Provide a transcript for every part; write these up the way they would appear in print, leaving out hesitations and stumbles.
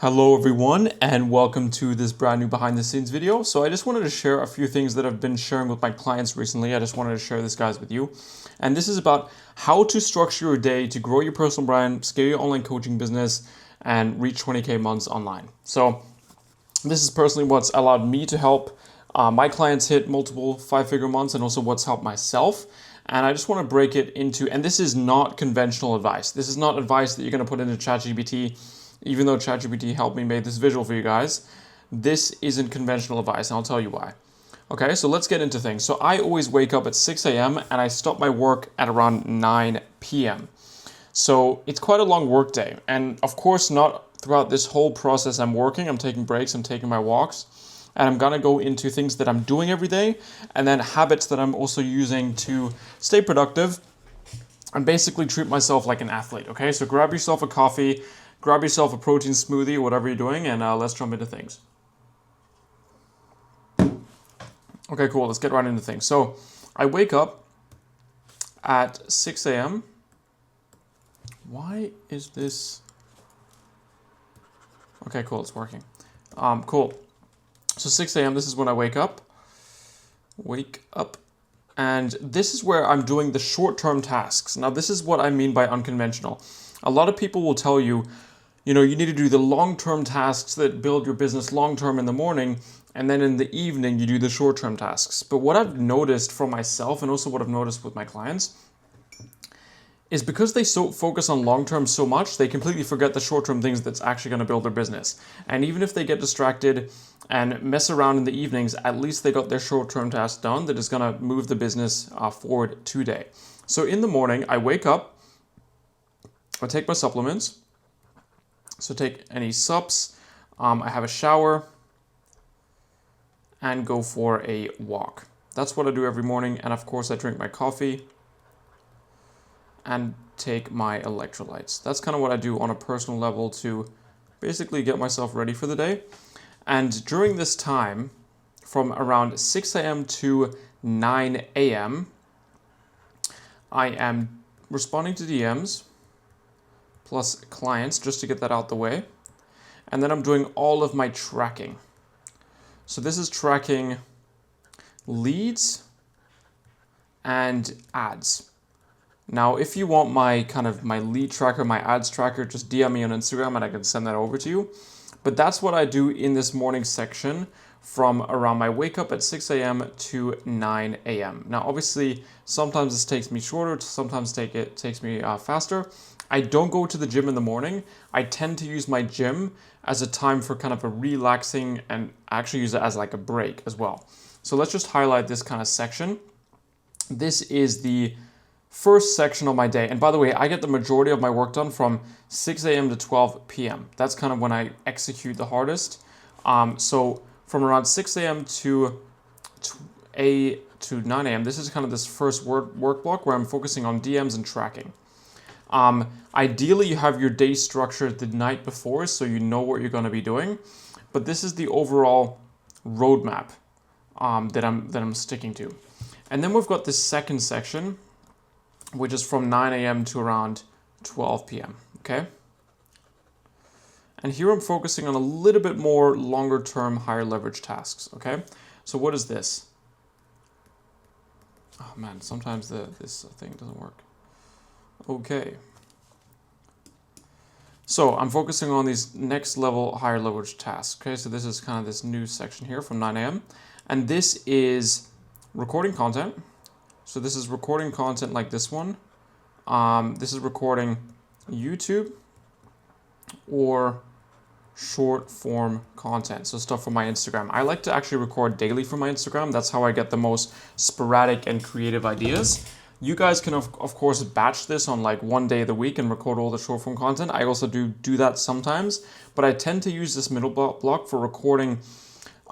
Hello everyone and welcome to this brand new behind the scenes video. So I just wanted to share a few things that I've been sharing with my clients recently. I just wanted to share this guys with you. And this is about how to structure your day to grow your personal brand, scale your online coaching business, and reach 20K months online. So this is personally what's allowed me to help my clients hit multiple 5-figure months and also what's helped myself. And I just want to break it into, and this is not conventional advice. This is not advice that you're going to put into ChatGPT. Even though ChatGPT helped me make this visual for you guys, this isn't conventional advice, and I'll tell you why. Okay, so let's get into things. So I always wake up at 6 a.m. and I stop my work at around 9 p.m. So it's quite a long work day. And of course, not throughout this whole process I'm working. I'm taking breaks, I'm taking my walks, and I'm gonna go into things that I'm doing every day, and then habits that I'm also using to stay productive and basically treat myself like an athlete, okay? So grab yourself a coffee, grab yourself a protein smoothie, whatever you're doing, and let's jump into things. Okay, cool, let's get right into things. So I wake up at 6 a.m. Why is this? Okay, cool, it's working. Cool. So 6 a.m., this is when I wake up. And this is where I'm doing the short-term tasks. Now, this is what I mean by unconventional. A lot of people will tell you, you need to do the long-term tasks that build your business long-term in the morning, and then in the evening you do the short-term tasks. But what I've noticed for myself, and also what I've noticed with my clients, is because they so focus on long-term so much, they completely forget the short-term things that's actually going to build their business. And even if they get distracted and mess around in the evenings, at least they got their short-term tasks done that is going to move the business forward today. So in the morning, I wake up, I take my supplements. So take any sups, I have a shower, and go for a walk. That's what I do every morning, and of course I drink my coffee and take my electrolytes. That's kind of what I do on a personal level to basically get myself ready for the day. And during this time, from around 6 a.m. to 9 a.m., I am responding to DMs, plus clients, just to get that out the way. And then I'm doing all of my tracking. So this is tracking leads and ads. Now, if you want my lead tracker, my ads tracker, just DM me on Instagram and I can send that over to you. But that's what I do in this morning section from around my wake up at 6 a.m. to 9 a.m. Now, obviously, sometimes this takes me shorter, sometimes it takes me faster. I don't go to the gym in the morning. I tend to use my gym as a time for kind of a relaxing, and actually use it as like a break as well. So let's just highlight this kind of section. This is the first section of my day. And by the way, I get the majority of my work done from 6 a.m. to 12 p.m. That's kind of when I execute the hardest. So from around 6 a.m. to 9 a.m., this is kind of this first work block where I'm focusing on DMs and tracking. Ideally, you have your day structured the night before so you know what you're going to be doing. But this is the overall roadmap that I'm sticking to. And then we've got this second section, which is from 9 a.m. to around 12 p.m. Okay? And here I'm focusing on a little bit more longer term, higher leverage tasks. Okay? So what is this? Oh man, sometimes this thing doesn't work. Okay. So I'm focusing on these next level, higher leverage tasks. Okay, so this is kind of this new section here from 9 a.m. And this is recording content. So this is recording content like this one. This is recording YouTube or short form content. So stuff from my Instagram. I like to actually record daily from my Instagram. That's how I get the most sporadic and creative ideas. You guys can, of course, batch this on like one day of the week and record all the short form content. I also do that sometimes, but I tend to use this middle block for recording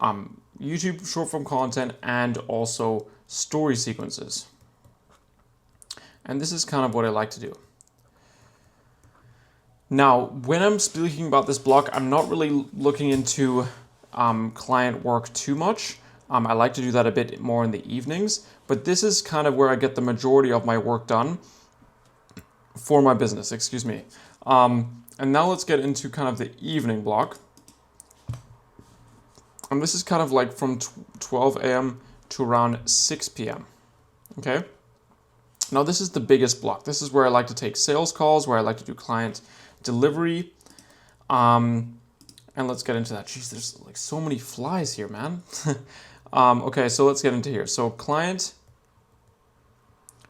YouTube short form content and also story sequences. And this is kind of what I like to do. Now, when I'm speaking about this block, I'm not really looking into client work too much. I like to do that a bit more in the evenings, but this is kind of where I get the majority of my work done for my business, excuse me. And now let's get into kind of the evening block. And this is kind of like from 12 a.m. to around 6 p.m. Okay? Now this is the biggest block. This is where I like to take sales calls, where I like to do client delivery. And let's get into that. Jeez, there's like so many flies here, man. Okay, so let's get into here. So client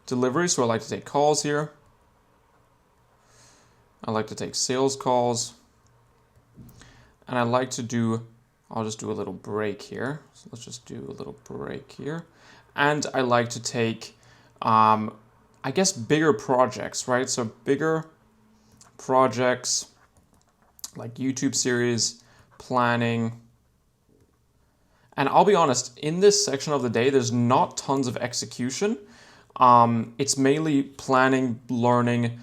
delivery, so I like to take calls here. I like to take sales calls. And I like to do, I'll just do a little break here. So let's just do a little break here. And I like to take, I guess, bigger projects, right? So bigger projects like YouTube series, planning. And I'll be honest, in this section of the day, there's not tons of execution. It's mainly planning, learning,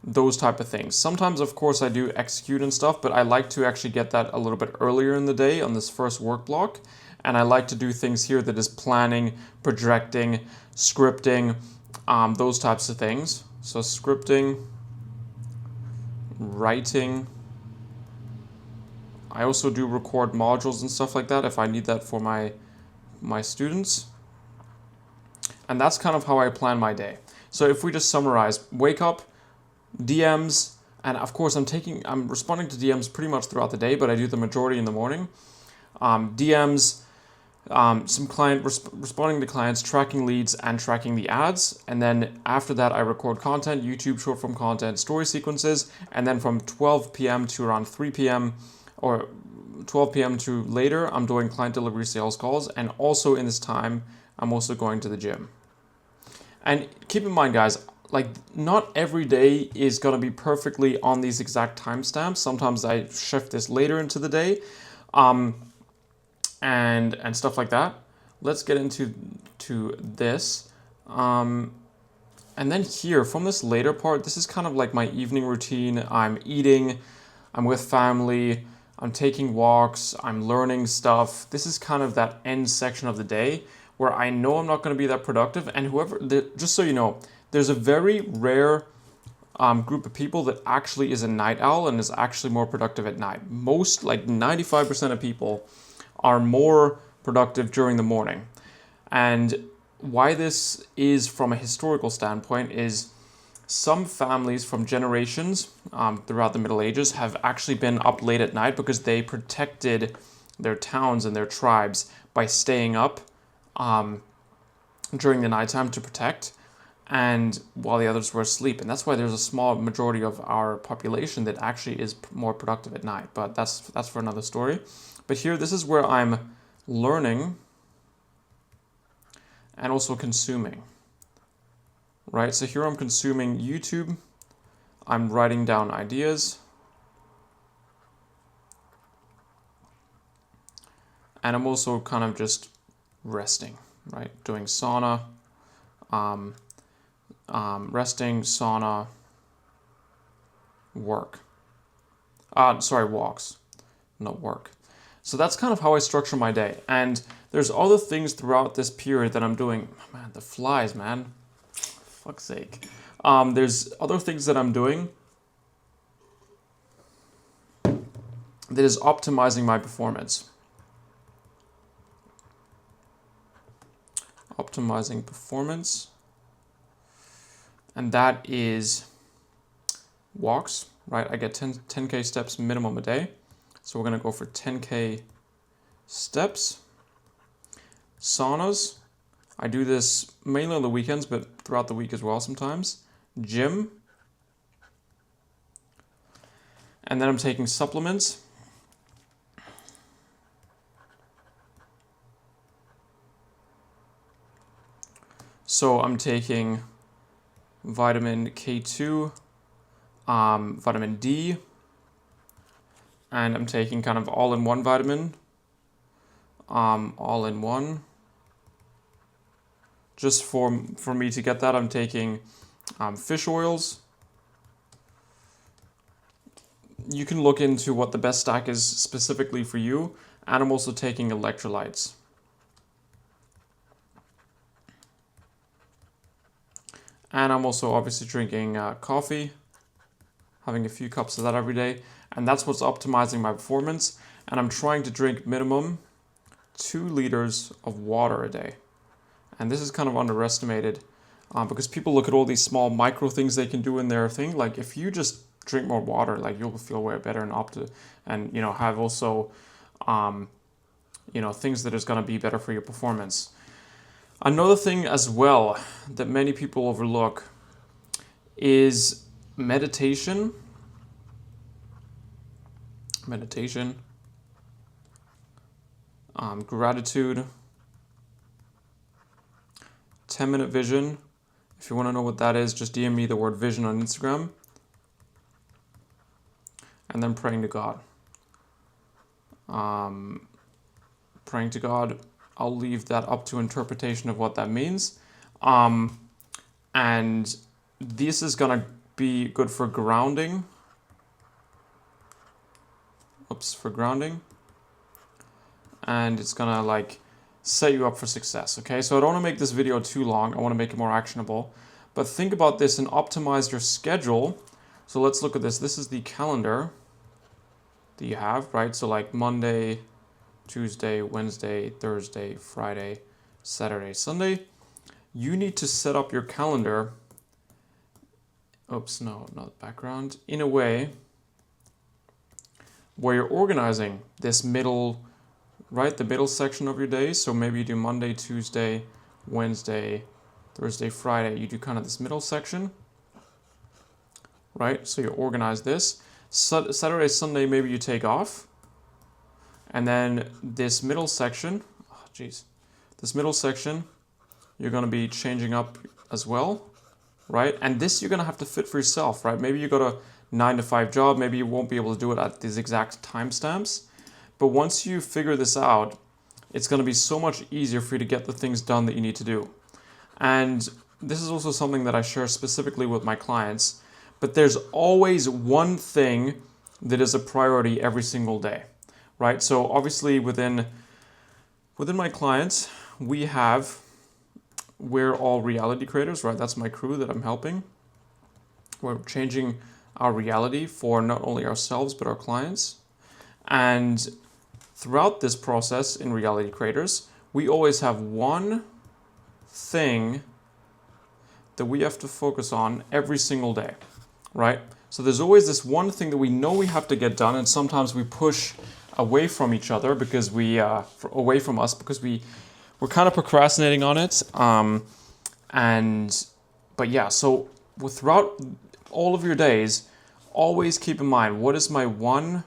those type of things. Sometimes, of course, I do execute and stuff, but I like to actually get that a little bit earlier in the day on this first work block. And I like to do things here that is planning, projecting, scripting, those types of things. So scripting, writing. I also do record modules and stuff like that if I need that for my students. And that's kind of how I plan my day. So if we just summarize, wake up, DMs, and of course I'm responding to DMs pretty much throughout the day, but I do the majority in the morning. DMs, some client responding to clients, tracking leads, and tracking the ads. And then after that, I record content, YouTube short form content, story sequences. And then from 12 p.m. to around 3 p.m. or 12 p.m. to later, I'm doing client delivery sales calls. And also in this time, I'm also going to the gym. And keep in mind, guys, like not every day is going to be perfectly on these exact timestamps. Sometimes I shift this later into the day. And stuff like that. Let's get into this. And then here, from this later part, this is kind of like my evening routine. I'm eating, I'm with family, I'm taking walks, I'm learning stuff. This is kind of that end section of the day where I know I'm not going to be that productive. And just so you know, there's a very rare group of people that actually is a night owl and is actually more productive at night. Most, like 95% of people, are more productive during the morning. And why this is from a historical standpoint is some families from generations throughout the Middle Ages have actually been up late at night because they protected their towns and their tribes by staying up during the nighttime to protect, and while the others were asleep. And that's why there's a small majority of our population that actually is more productive at night. But that's for another story. But here, this is where I'm learning and also consuming, right? So here I'm consuming YouTube. I'm writing down ideas. And I'm also kind of just resting, right? Doing sauna, resting, sauna, work. Walks, not work. So that's kind of how I structure my day. And there's other things throughout this period that I'm doing. Man, the flies, man. Fuck's sake. There's other things that I'm doing that is optimizing my performance. Optimizing performance. And that is walks, right? I get 10K steps minimum a day. So we're going to go for 10K steps. Saunas. I do this mainly on the weekends, but throughout the week as well sometimes. Gym. And then I'm taking supplements. So I'm taking vitamin K2, vitamin D, and I'm taking kind of all-in-one vitamin, all-in-one. Just for me to get that, I'm taking fish oils. You can look into what the best stack is specifically for you, and I'm also taking electrolytes. And I'm also obviously drinking coffee, having a few cups of that every day, and that's what's optimizing my performance. And I'm trying to drink minimum 2 liters of water a day. And this is kind of underestimated because people look at all these small micro things they can do in their thing. Like if you just drink more water, like you'll feel way better and have also things that is going to be better for your performance. Another thing as well that many people overlook is meditation, gratitude, 10-minute vision. If you want to know what that is, just DM me the word vision on Instagram. And then praying to God. Praying to God, I'll leave that up to interpretation of what that means. And this is going to be good for grounding. For grounding. And it's going to like set you up for success, okay? So I don't want to make this video too long. I want to make it more actionable. But think about this and optimize your schedule. So let's look at this. This is the calendar that you have, right? So like Monday, Tuesday, Wednesday, Thursday, Friday, Saturday, Sunday. You need to set up your calendar. Oops, no, not background. In a way where you're organizing this middle, right? The middle section of your day. So maybe you do Monday, Tuesday, Wednesday, Thursday, Friday. You do kind of this middle section, right? So you organize this. Saturday, Sunday, maybe you take off. And then this middle section, this middle section, you're going to be changing up as well, right? And this you're going to have to fit for yourself, right? Maybe you got a 9-to-5 job. Maybe you won't be able to do it at these exact timestamps. But once you figure this out, it's going to be so much easier for you to get the things done that you need to do. And this is also something that I share specifically with my clients. But there's always one thing that is a priority every single day, right? So obviously within my clients, we're all reality creators, right? That's my crew that I'm helping. We're changing our reality for not only ourselves, but our clients. And throughout this process in reality creators, we always have one thing that we have to focus on every single day, right? So there's always this one thing that we know we have to get done, and sometimes we push away from each other because we're kind of procrastinating on it. So throughout all of your days, always keep in mind, what is my one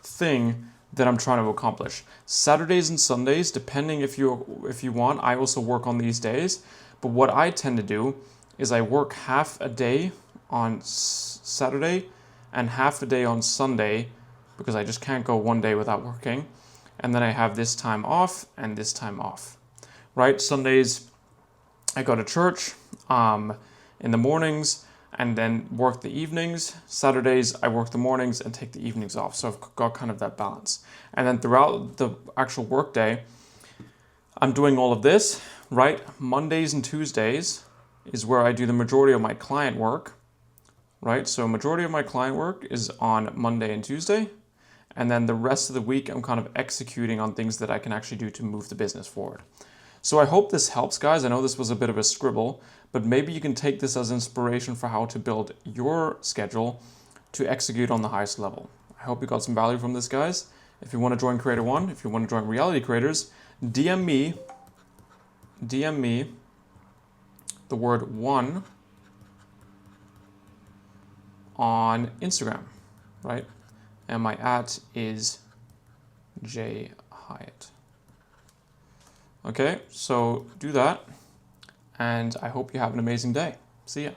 thing that I'm trying to accomplish? Saturdays and Sundays, depending if you want, I also work on these days. But what I tend to do is I work half a day on Saturday and half a day on Sunday because I just can't go one day without working. And then I have this time off and this time off, right? Sundays, I go to church in the mornings and then work the evenings. Saturdays, I work the mornings and take the evenings off. So I've got kind of that balance. And then throughout the actual work day, I'm doing all of this, right? Mondays and Tuesdays is where I do the majority of my client work, right? So majority of my client work is on Monday and Tuesday. And then the rest of the week, I'm kind of executing on things that I can actually do to move the business forward. So I hope this helps, guys. I know this was a bit of a scribble, but maybe you can take this as inspiration for how to build your schedule to execute on the highest level. I hope you got some value from this, guys. If you want to join Creator One, if you want to join Reality Creators, DM me the word one on Instagram, right? And my @ is J Hyatt. Okay, so do that, and I hope you have an amazing day. See ya.